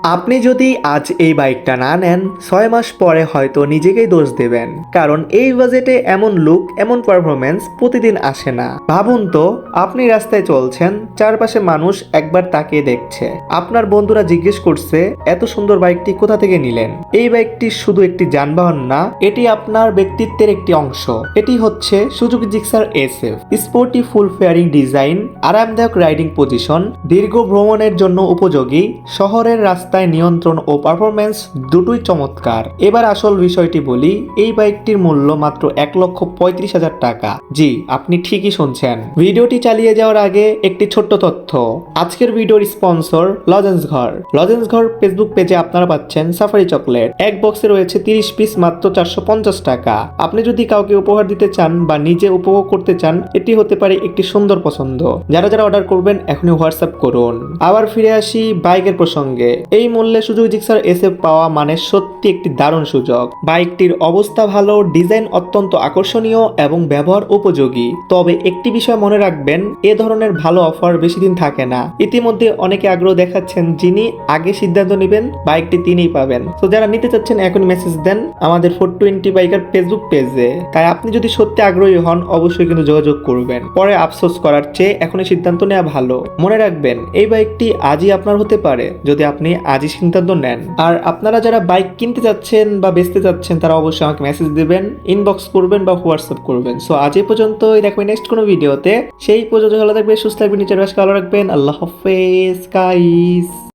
আপনি যদি আজ এই বাইকটা না নেন 6 মাস পরে হয়তো নিজেকেই দোষ দেবেন, কারণ এই বাজেটে এমন লুক এমন পারফরমেন্স প্রতিদিন আসে না। ভাবুন তো, আপনি রাস্তায় চলছেন, চারপাশে মানুষ একবার তাকিয়ে দেখছে, আপনার বন্ধুরা জিজ্ঞেস করছে এত সুন্দর বাইকটি কোথা থেকে নিলেন। এই বাইকটি শুধু একটি যানবাহন না, এটি আপনার ব্যক্তিত্বের একটি অংশ। এটি হচ্ছে সুজুকি জিক্সার এসএফ। স্পোর্টি ফুল ফেয়ারিং ডিজাইন, আরামদায়ক রাইডিং পজিশন, দীর্ঘ ভ্রমণের জন্য উপযোগী, শহরের রাস্তায় নিয়ন্ত্রণ ও পারফরমেন্স দুটোই চমৎকার। এবার আসল বিষয়টি বলি, এই বাইকটির মূল্য মাত্র 1,35,000 টাকা। জি, আপনি ঠিকই শুনছেন। ভিডিওটি চালিয়ে যাওয়ার আগে একটি ছোট্ট তথ্য। আজকের ভিডিওর স্পন্সর লজেন্স ঘর। লজেন্স ঘর ফেসবুক পেজে আপনারা পাচ্ছেন সাফারি চকলেট। এক বক্সে রয়েছে 30 পিস মাত্র 450 টাকা। আপনি যদি কাউকে উপহার দিতে চান বা নিজে উপভোগ করতে চান, এটি হতে পারে একটি সুন্দর পছন্দ। যারা যারা অর্ডার করবেন এখনই হোয়াটসঅ্যাপ করুন। আবার ফিরে আসি বাইকের প্রসঙ্গে। এই মূল্যে সুজুকি জিক্সার এসএফ পাওয়া মানে সত্যি একটি দারুণ সুযোগ। বাইকটির অবস্থা ভালো, ডিজাইন অত্যন্ত আকর্ষণীয় এবং ব্যবহার উপযোগী। তবে একটি বিষয় মনে রাখবেন, এ ধরনের ভালো অফার বেশি দিন থাকে না। ইতিমধ্যে অনেকে আগ্রহ দেখাচ্ছেন, যিনি আগে সিদ্ধান্ত নেবেন বাইকটি তিনিই পাবেন। তো যারা নিতে চাচ্ছেন এখন মেসেজ দেন আমাদের 420 বাইকার ফেসবুক পেজে। তাই আপনি যদি সত্যি আগ্রহী হন অবশ্যই কিন্তু যোগাযোগ করবেন। পরে আফসোস করার চেয়ে এখনই সিদ্ধান্ত নেওয়া ভালো। মনে রাখবেন, এই বাইকটি আজই আপনার হতে পারে যদি আপনি আজই সিদ্ধান্ত নেন। আর আপনারা যারা বাইক কিনতে যাচ্ছেন বা বেচতে যাচ্ছেন তারা অবশ্যই আমাকে মেসেজ দিবেন, ইনবক্স করবেন বা হোয়াটসঅ্যাপ করবেন। সো আজ এই পর্যন্তই, দেখবেন নেক্সট কোনো ভিডিওতে। সেই পর্যন্ত ভালো থাকবেন, সুস্থ থাকবেন, নিজের ভালো রাখবেন। আল্লাহ হাফেজ গাইস।